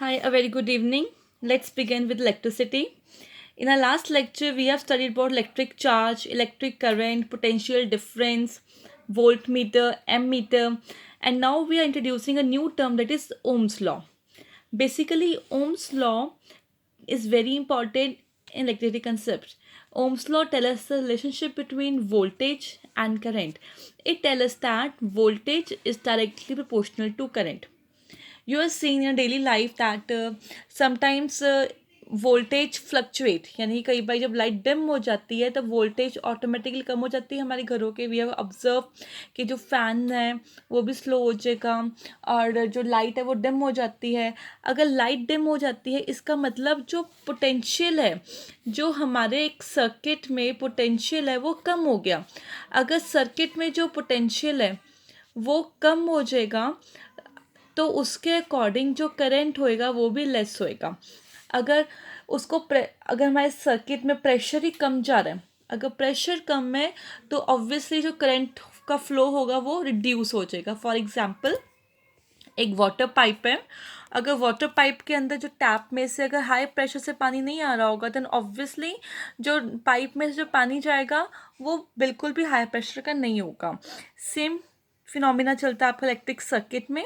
Hi, a very good evening. Let's begin with electricity. In our last lecture, we have studied about electric charge, electric current, potential difference, voltmeter, ammeter, and now we are introducing a new term that is Ohm's law. Basically, Ohm's law is very important in electricity concepts. Ohm's law tells us the relationship between voltage and current. It tells us that voltage is directly proportional to current. You are seeing in daily life that sometimes voltage fluctuate यानी कई बार जब light dim हो जाती है तब voltage automatically कम हो जाती है हमारे घरों के। वी हैव ऑब्जर्व कि जो फ़ैन है वो भी स्लो हो जाएगा और जो लाइट है वो डिम हो जाती है। अगर लाइट डिम हो जाती है इसका मतलब जो पोटेंशियल है, जो हमारे एक सर्किट में पोटेंशियल है वो कम हो गया। अगर सर्किट में जो पोटेंशियल है वो कम हो जाएगा तो उसके अकॉर्डिंग जो करंट होएगा वो भी लेस होएगा। अगर अगर हमारे सर्किट में प्रेशर ही कम जा रहा है, अगर प्रेशर कम है तो ऑब्वियसली जो करंट का फ्लो होगा वो रिड्यूस हो जाएगा। फॉर एग्जांपल, एक वाटर पाइप है। अगर वाटर पाइप के अंदर जो टैप में से अगर हाई प्रेशर से पानी नहीं आ रहा होगा देन ऑब्वियसली जो पाइप में से जो पानी जाएगा वो बिल्कुल भी हाई प्रेशर का नहीं होगा। सेम फिनोमिना चलता है आपका इलेक्ट्रिक सर्किट में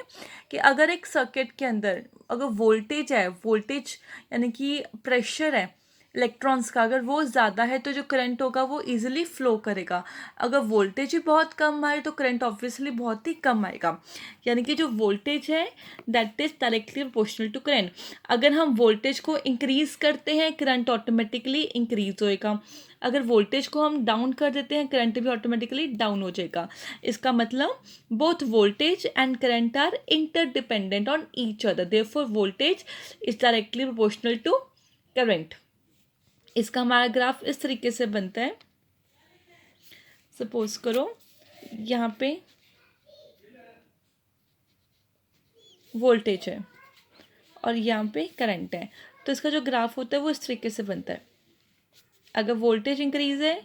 कि अगर एक सर्किट के अंदर अगर वोल्टेज है, वोल्टेज यानी कि प्रेशर है इलेक्ट्रॉन्स का, अगर वो ज़्यादा है तो जो करंट होगा वो इजीली फ्लो करेगा। अगर वोल्टेज ही बहुत कम आए तो करंट ऑब्वियसली बहुत ही कम आएगा। यानी कि जो वोल्टेज है that is directly proportional to current. अगर हम वोल्टेज को इंक्रीज़ करते हैं करंट ऑटोमेटिकली इंक्रीज़ होएगा। अगर वोल्टेज को हम डाउन कर देते हैं करंट भी ऑटोमेटिकली डाउन हो जाएगा। इसका मतलब both voltage and current are interdependent on each other, therefore voltage is directly proportional to current. इसका हमारा ग्राफ इस तरीके से बनता है। सपोज करो यहाँ पे वोल्टेज है और यहाँ पे करंट है, तो इसका जो ग्राफ होता है वो इस तरीके से बनता है। अगर वोल्टेज इंक्रीज है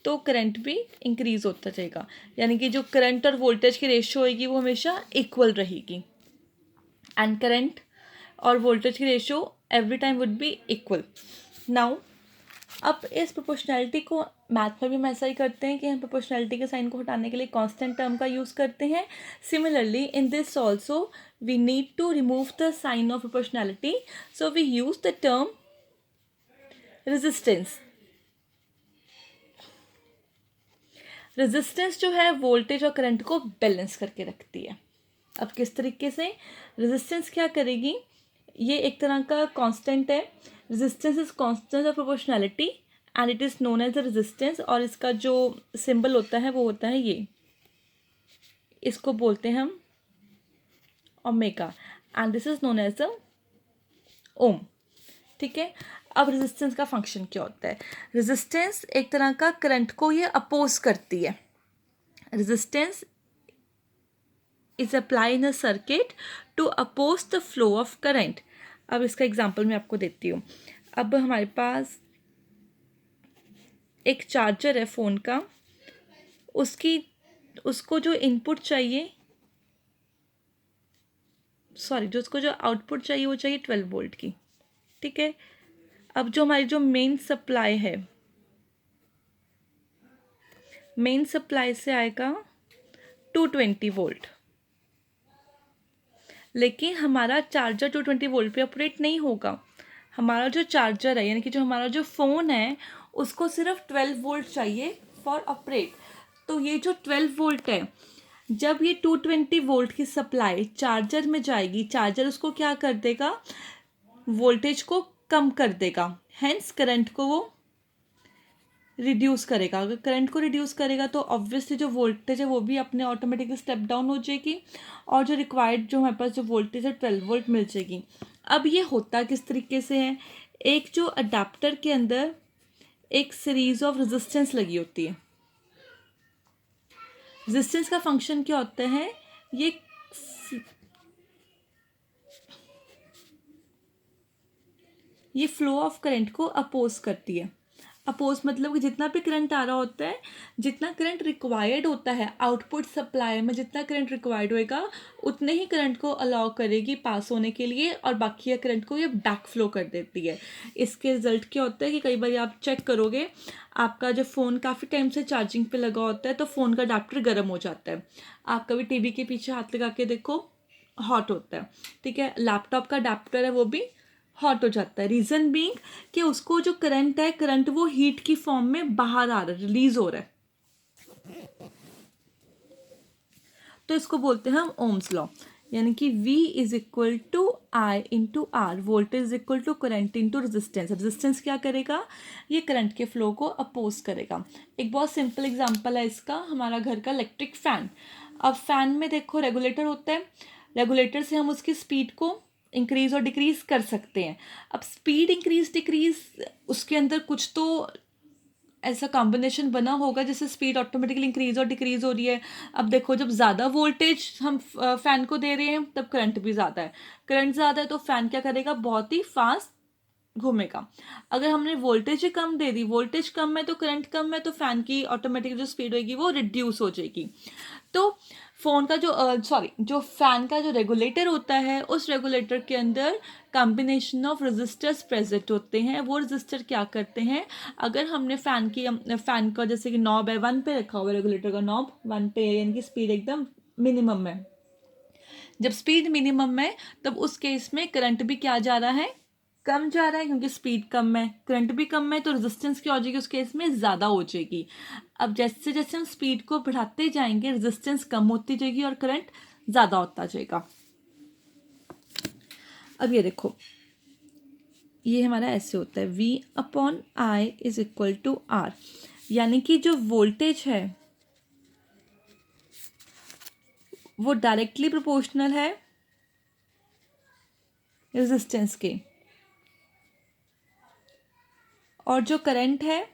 तो करंट भी इंक्रीज होता जाएगा, यानी कि जो करंट और वोल्टेज की रेशियो होगी वो हमेशा इक्वल रहेगी। एंड करंट और वोल्टेज की ratio every time would be equal. Now अब इस प्रोपोर्शनैलिटी को मैथ में भी हम ऐसा ही करते हैं कि हम प्रोपोर्शनैलिटी के साइन को हटाने के लिए कांस्टेंट टर्म का यूज़ करते हैं। Similarly in this also we need to remove the sign of proportionality, so we use the term resistance. Resistance जो है वोल्टेज और करंट को बैलेंस करके रखती है। अब किस तरीके से रेजिस्टेंस क्या करेगी, ये एक तरह का कांस्टेंट है। Resistance is constant of proportionality and it is known as the resistance, और इसका जो सिंबल होता है वो होता है ये, इसको बोलते हैं हम omega and this is known as the ohm. ठीक है, अब रेजिस्टेंस का फंक्शन क्या होता है। रेजिस्टेंस एक तरह का करंट को ये अपोज करती है। Resistance is apply in a circuit to oppose the flow of current. अब इसका एग्जांपल मैं आपको देती हूँ। अब हमारे पास एक चार्जर है फ़ोन का, उसको जो इनपुट चाहिए, सॉरी, जो उसको जो आउटपुट चाहिए वो चाहिए 12 वोल्ट की। ठीक है, अब जो हमारी जो मेन सप्लाई है, मेन सप्लाई से आएगा 220 वोल्ट, लेकिन हमारा चार्जर 220 वोल्ट पे ऑपरेट नहीं होगा। हमारा जो चार्जर है यानी कि जो हमारा जो फ़ोन है उसको सिर्फ 12 वोल्ट चाहिए फॉर ऑपरेट। तो ये जो 12 वोल्ट है, जब ये 220 वोल्ट की सप्लाई चार्जर में जाएगी, चार्जर उसको क्या कर देगा, वोल्टेज को कम कर देगा, हैंस करंट को वो रिड्यूस करेगा। अगर करंट को रिड्यूस करेगा तो ऑब्वियसली जो वोल्टेज है वो भी अपने ऑटोमेटिकली स्टेप डाउन हो जाएगी और जो रिक्वायर्ड जो हमारे पास जो वोल्टेज है 12 वोल्ट मिल जाएगी। अब ये होता किस तरीके से है, एक जो अडाप्टर के अंदर एक सीरीज ऑफ रेजिस्टेंस लगी होती है। रेजिस्टेंस का फंक्शन क्या होता है, ये फ्लो ऑफ करंट को अपोज करती है। अपोज मतलब कि जितना भी करंट आ रहा होता है, जितना करंट रिक्वायर्ड होता है आउटपुट सप्लाई में, जितना करंट रिक्वायर्ड होएगा उतने ही करंट को अलाउ करेगी पास होने के लिए, और बाकी करंट को ये बैक फ्लो कर देती है। इसके रिजल्ट क्या होता है कि कई बार आप चेक करोगे, आपका जब फ़ोन काफ़ी टाइम से चार्जिंग पे लगा होता है तो फ़ोन का अडाप्टर गर्म हो जाता है। आप कभी टीवी के पीछे हाथ लगा के देखो, हॉट होता है, ठीक है। लैपटॉप का अडाप्टर है वो भी हॉट हो जाता है। रीज़न बीइंग कि उसको जो करंट है, करंट वो हीट की फॉर्म में बाहर आ रहा है, रिलीज हो रहा है। तो इसको बोलते हैं हम ओम्स लॉ, यानी कि V is equal to I into R, voltage is equal to current into resistance. Resistance क्या करेगा, ये करंट के फ्लो को अपोज करेगा। एक बहुत सिंपल एग्जांपल है इसका, हमारा घर का इलेक्ट्रिक फैन। अब फैन में देखो रेगुलेटर होता है, रेगुलेटर से हम उसकी स्पीड को इंक्रीज और डिक्रीज कर सकते हैं। अब स्पीड इंक्रीज डिक्रीज, उसके अंदर कुछ तो ऐसा कॉम्बिनेशन बना होगा जिससे स्पीड ऑटोमेटिकली इंक्रीज और डिक्रीज हो रही है। अब देखो, जब ज़्यादा वोल्टेज हम फ़ैन को दे रहे हैं तब करंट भी ज़्यादा है, करंट ज़्यादा है तो फ़ैन क्या करेगा, बहुत ही फास्ट घूमेगा। अगर हमने वोल्टेज ही कम दे दी, वोल्टेज कम है तो करंट कम है, तो फ़ैन की ऑटोमेटिक जो स्पीड होगी वो रिड्यूस हो जाएगी। तो फ़ोन का जो फ़ैन का जो रेगुलेटर होता है, उस रेगुलेटर के अंदर कॉम्बिनेशन ऑफ रेजिस्टर्स प्रेजेंट होते हैं। वो रेजिस्टर क्या करते हैं, अगर हमने फ़ैन का जैसे कि नॉब है 1 पे रखा हुआ है, रेगुलेटर का नॉब 1 पे है, यानी कि स्पीड एकदम मिनिमम है। जब स्पीड मिनिमम है तब उस केस में करंट भी क्या जा रहा है, कम जा रहा है, क्योंकि स्पीड कम है, करंट भी कम है, तो रेजिस्टेंस क्या हो जाएगी उस केस में, ज़्यादा हो जाएगी। अब जैसे जैसे हम स्पीड को बढ़ाते जाएंगे, रेजिस्टेंस कम होती जाएगी और करंट ज़्यादा होता जाएगा। अब ये देखो, ये हमारा ऐसे होता है, V upon I is equal to R, यानी कि जो वोल्टेज है वो डायरेक्टली प्रोपोर्शनल है रेजिस्टेंस के, और जो करंट है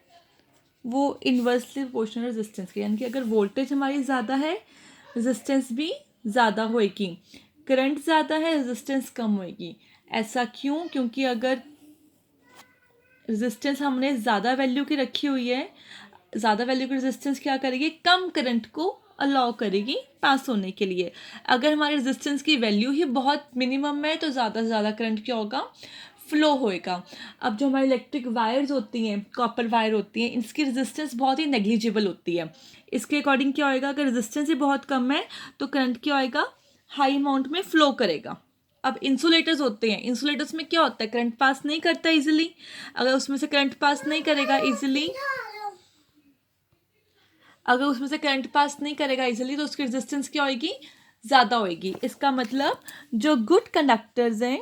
वो इन्वर्सली प्रोपोर्शनल रेजिस्टेंस के, यानी कि अगर वोल्टेज हमारी ज़्यादा है रेजिस्टेंस भी ज़्यादा होएगी, करंट ज़्यादा है रेजिस्टेंस कम होएगी। ऐसा क्यों, क्योंकि अगर रेजिस्टेंस हमने ज़्यादा वैल्यू की रखी हुई है, ज़्यादा वैल्यू की रेजिस्टेंस क्या करेगी, कम करंट को अलाउ करेगी पास होने के लिए। अगर हमारे रेजिस्टेंस की वैल्यू ही बहुत मिनिमम है तो ज़्यादा से ज़्यादा करंट क्या होगा, फ्लो होएगा। अब जो हमारी इलेक्ट्रिक वायर्स होती हैं, कॉपर वायर होती हैं, इसकी रेजिस्टेंस बहुत ही नेग्लिजिबल होती है। इसके अकॉर्डिंग क्या होएगा, अगर रेजिस्टेंस ही बहुत कम है तो करंट क्या होएगा, हाई अमाउंट में फ्लो करेगा। अब इंसुलेटर्स होते हैं, इंसुलेटर्स में क्या होता है, करंट पास नहीं करता इजीली। अगर उसमें से करंट पास नहीं करेगा इजीली, तो उसकी रेजिस्टेंस क्या होगी, ज़्यादा होगी। इसका मतलब जो गुड कंडक्टर्स हैं,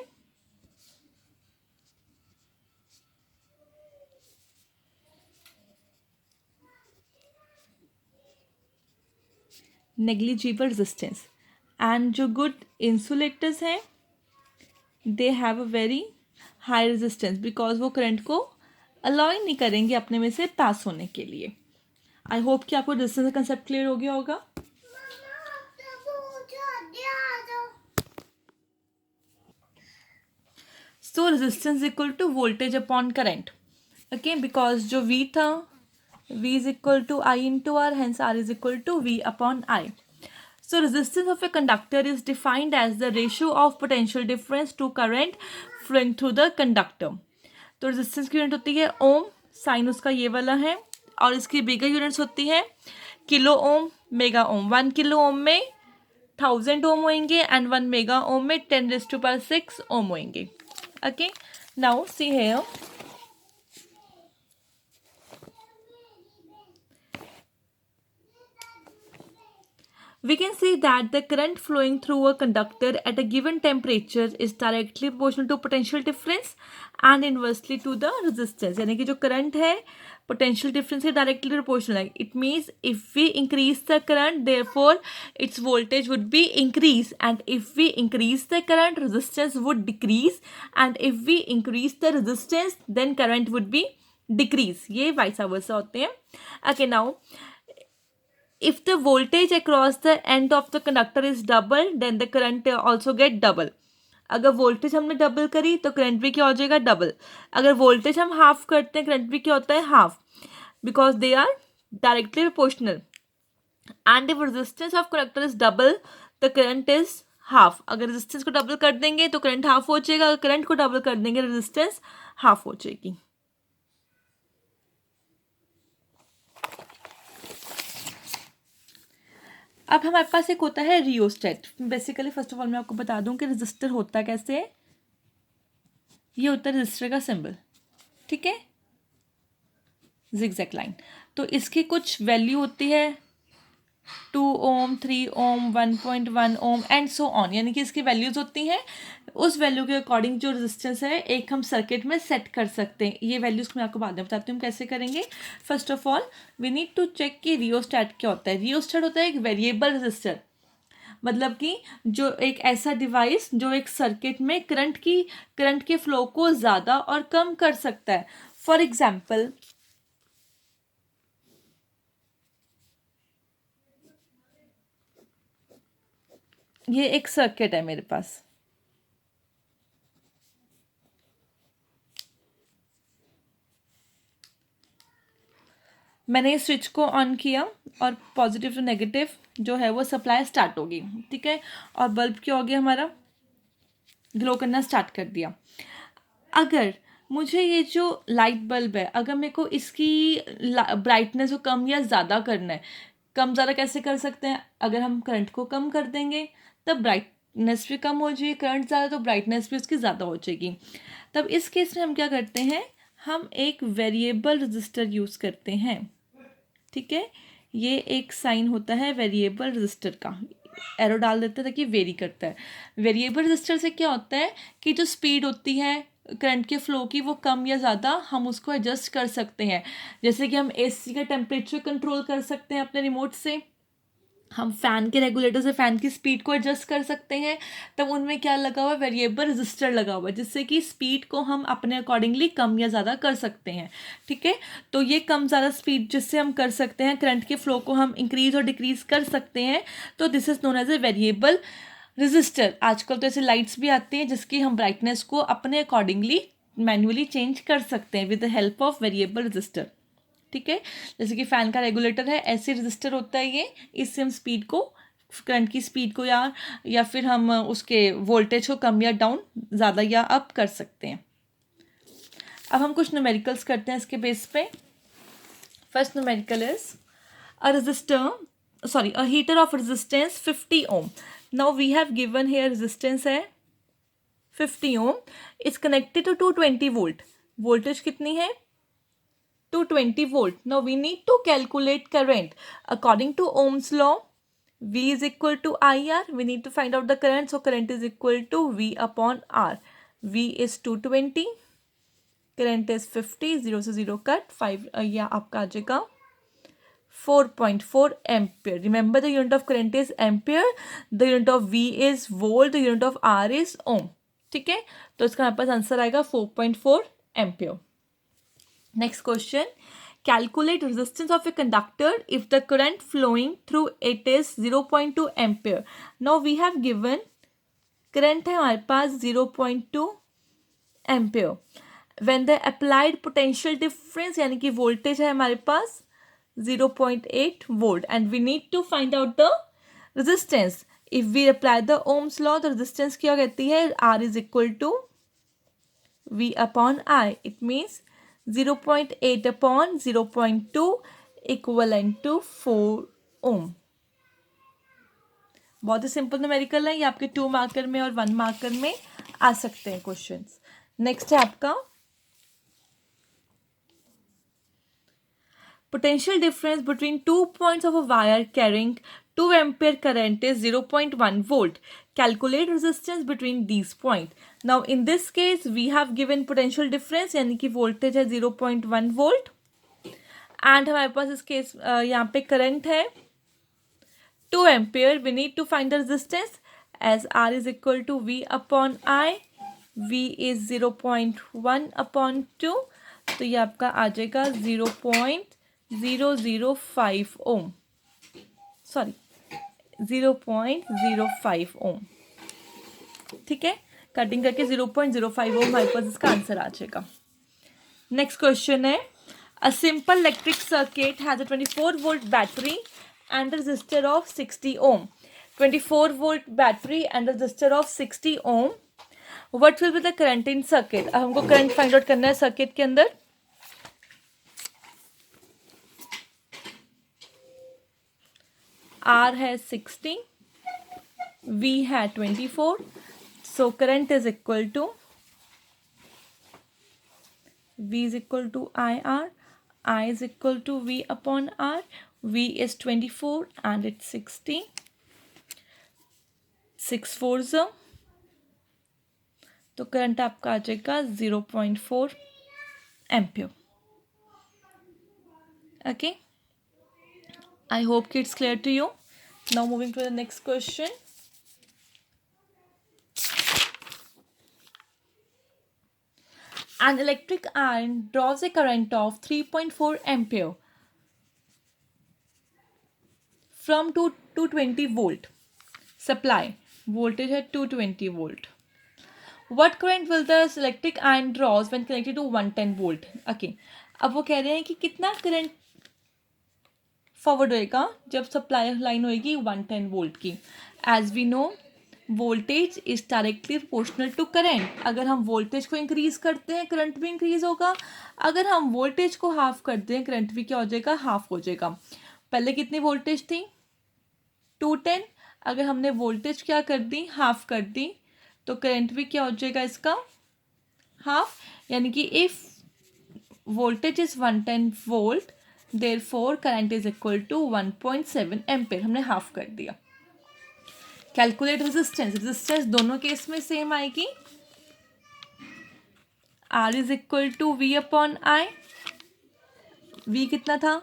नेग्लिजिबल रेजिस्टेंस, एंड जो गुड इंसुलेटर्स हैं they have a very high resistance, because वो करंट को अलाउ ही नहीं करेंगे अपने में से पास होने के लिए। आई होप कि आपको रेजिस्टेंस का कंसेप्ट क्लियर हो गया होगा। So resistance equal to voltage upon current, okay, because जो V था, V is equal to I into R, hence R is equal to V upon I. So resistance of a conductor is defined as the ratio of potential difference to current flowing through the conductor. तो resistance की unit होती है ओम, sign उसका ये वाला है, और इसकी बिगर यूनिट्स होती है kilo ohm, mega ohm. 1 kilo ohm में 1000 ओम होंगे एंड 1 मेगा ओम में 10⁶ ओम होंगे। Okay, now see here, we can see that the current flowing through a conductor at a given temperature is directly proportional to potential difference and inversely to the resistance, यानी कि जो current है potential difference से directly proportional है। It means if we increase the current, therefore its voltage would be increase, and if we increase the current, resistance would decrease, and if we increase the resistance, then current would be decrease। ये vice versa होते हैं। Okay, now if the voltage across the end of the conductor is double, then the current also get double। अगर voltage हमने double करी तो current भी क्या हो जाएगा, डबल। अगर वोल्टेज हम हाफ करते हैं, करंट भी क्या होता है, half. because they are directly proportional. And if resistance of conductor is double, the current is half. अगर resistance को double कर देंगे तो current half हो जाएगा, अगर current को double कर देंगे resistance half हो जाएगी. अब हमारे पास एक होता है rheostat. Basically first of all मैं आपको बता दूं कि रजिस्टर होता कैसे है. ये होता है रजिस्टर का सिंबल, ठीक है, जिगजैग लाइन. तो इसकी कुछ वैल्यू होती है 2 ओम, 3 ओम, 1.1 ओम एंड सो ऑन, यानी कि इसकी वैल्यूज़ होती हैं. उस वैल्यू के अकॉर्डिंग जो रेजिस्टेंस है एक हम सर्किट में सेट कर सकते हैं. ये वैल्यूज़ मैं आपको बाद में बताती हूँ हम कैसे करेंगे. First of all we need to check कि रियोस्टैट क्या होता है. रियोस्टैट होता है एक वेरिएबल रेजिस्टर, मतलब कि जो एक ऐसा डिवाइस जो एक सर्किट में करंट के फ्लो को ज़्यादा और कम कर सकता है. फॉर एग्जाम्पल ये एक सर्किट है मेरे पास, मैंने इस स्विच को ऑन किया और पॉजिटिव टू नेगेटिव जो है वो सप्लाई स्टार्ट होगी, ठीक है, और बल्ब क्या हो गया हमारा, ग्लो करना स्टार्ट कर दिया. अगर मुझे ये जो लाइट बल्ब है अगर मेरे को इसकी ब्राइटनेस को कम या ज़्यादा करना है, कम ज़्यादा कैसे कर सकते हैं, अगर हम करंट को कम कर देंगे तब ब्राइटनेस भी कम हो जाएगी, करंट ज़्यादा तो ब्राइटनेस भी उसकी ज़्यादा हो जाएगी. तब इस केस में हम क्या करते हैं, हम एक वेरिएबल रजिस्टर यूज़ करते हैं, ठीक है. ये एक साइन होता है वेरिएबल रजिस्टर का, एरो डाल देते हैं ताकि वेरी करता है. वेरिएबल रजिस्टर से क्या होता है कि जो स्पीड होती है करंट के फ्लो की वो कम या ज़्यादा हम उसको एडजस्ट कर सकते हैं. जैसे कि हम एसी का टेम्परेचर कंट्रोल कर सकते हैं अपने रिमोट से, हम फ़ैन के रेगुलेटर से फ़ैन की स्पीड को एडजस्ट कर सकते हैं. तब उनमें क्या लगा हुआ है, वेरिएबल रजिस्टर लगा हुआ है, जिससे कि स्पीड को हम अपने अकॉर्डिंगली कम या ज़्यादा कर सकते हैं, ठीक है. तो ये कम ज़्यादा स्पीड जिससे हम कर सकते हैं, करंट के फ्लो को हम इंक्रीज़ और डिक्रीज़ कर सकते हैं. तो this is known as a variable resistor. आजकल तो ऐसे लाइट्स भी आती हैं जिसकी हम ब्राइटनेस को अपने अकॉर्डिंगली मैन्युअली चेंज कर सकते हैं with the help of variable resistor, ठीक है. जैसे कि फ़ैन का रेगुलेटर है, ऐसे रजिस्टर होता है ये, इससे हम स्पीड को, करंट की स्पीड को या फिर हम उसके वोल्टेज को कम या डाउन, ज़्यादा या अप कर सकते हैं. अब हम कुछ न्यूमेरिकल्स करते हैं इसके बेस पे. First numerical is a heater of resistance 50 ohm. Now we have given here resistance है 50 ohm. It's connected to 220 volt. Voltage कितनी है, 220 volt. Now we need to calculate current. According to Ohm's law, V is equal to IR. We need to find out the current. So current is equal to V upon R. V is 220. Current is 50. 0 से 0 cut 5 या आपका आ जाएगा 4.4 ampere. Remember the unit of current is ampere. The unit of V is volt. The unit of R is ohm. ठीक है, तो इसका हमारे पास answer आएगा 4.4 ampere. Next question. Calculate resistance of a conductor if the current flowing through it is 0.2 ampere. Now we have given current है हमारे पास 0.2 ampere. When the applied potential difference यानी कि voltage है हमारे पास 0.8 volt and we need to find out the resistance. If we apply the Ohm's law, the resistance क्या कहती है, R is equal to V upon I. It means 0.8 upon 0.2 equivalent to 4 ohm. बहुत ही simple numerical है, ये आपके 2 marker में और 1 marker में आ सकते हैं क्वेश्चंस. नेक्स्ट है आपका potential difference between 2 points of a wire carrying 2 ampere current is 0.1 volt. Calculate resistance between these points. Now in this case we have given potential difference यानी कि voltage है 0.1 volt and हमारे पास इस case यहाँ पे current है 2 ampere. We need to find the resistance as R is equal to V upon I. V is 0.1 upon 2. तो ये आपका आ जाएगा 0.005 ओम, सॉरी 0.05 ओम, ठीक है. कटिंग करके 0.05 ओम हमारे पास इसका आंसर आ जाएगा. नेक्स्ट क्वेश्चन है A simple electric circuit has a 24-volt battery and a resistor of 60 ohm. 24-volt battery and a resistor of 60 ohm. What will be the current in circuit? अब हमको current find out करना है circuit के अंदर. R है 60, V है 24. So current is equal to V is equal to IR. I is equal to V upon R. V is 24 and it's 60. 6 4s. तो current आपका आ जाएगा 0.4 ampere. Okay. I hope it's clear to you. Now moving to the next question. An electric iron draws a current of 3.4 ampere from 220 volt supply. Voltage at 220 volt. What current will the electric iron draws when connected to 110 volt? Okay. अब वो कह रहे हैं कि कितना current forward होएगा जब supply line होएगी 110 वोल्ट की. As we know voltage is directly proportional to current. अगर हम वोल्टेज को इंक्रीज करते हैं करंट भी इंक्रीज होगा. अगर हम वोल्टेज को हाफ कर दें करंट भी क्या हो जाएगा, हाफ हो जाएगा. पहले कितनी वोल्टेज थी 210. अगर हमने वोल्टेज क्या कर दी, हाफ कर दी, तो करंट भी क्या हो जाएगा इसका, हाफ. यानी कि if voltage is 110 volt therefore current is equal to 1.7 ampere. हमने हाफ कर दिया. Calculate resistance. रेजिस्टेंस दोनों केस में सेम आएगी. R is equal to V upon I. V कितना था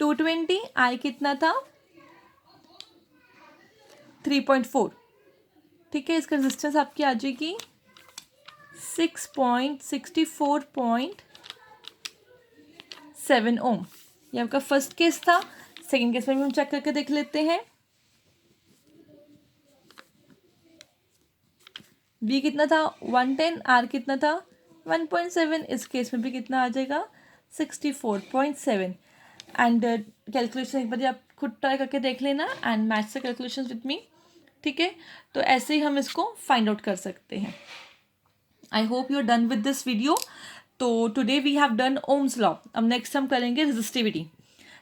220, I कितना था 3.4. ठीक है. इसका रेजिस्टेंस आपकी आ जाएगी 6.64.7 ओम. ये आपका फर्स्ट केस था. सेकेंड केस में भी हम चेक करके देख लेते हैं. V कितना था 110, R कितना था 1.7. इस केस में भी कितना आ जाएगा 64.7. एंड कैलकुलेशन एक बार आप खुद ट्राई करके देख लेना and match the calculation with me. ठीक है. तो ऐसे ही हम इसको फाइंड आउट कर सकते हैं. I hope you are done with this video. तो today we have done ohm's law. अब नेक्स्ट हम करेंगे रेजिस्टिविटी.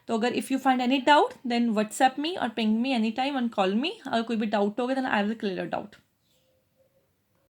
तो अगर if you find any doubt then WhatsApp me और ping me any time and call me. अगर कोई भी डाउट होगा then I will clear doubt.